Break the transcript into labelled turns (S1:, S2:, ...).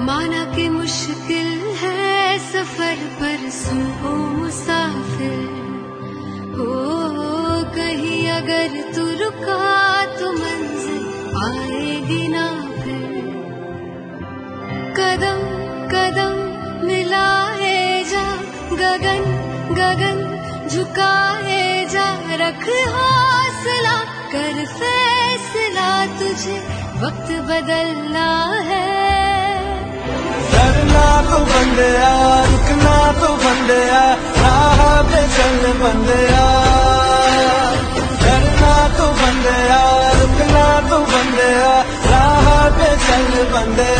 S1: माना कि मुश्किल है सफर पर सुन ओ मुसाफिर हो, कहीं अगर तू रुका तो मंजिल आएगी ना फिर। कदम कदम मिलाए जा, गगन गगन झुकाए जा, रख हौसला कर फैसला, तुझे वक्त बदलना है।
S2: डरना तो बंदिया, रुकना तो बंदिया, राह पे चल बंदिया। डरना तो बंदिया, रुकना तो बंदिया, राह पे चल बंदिया।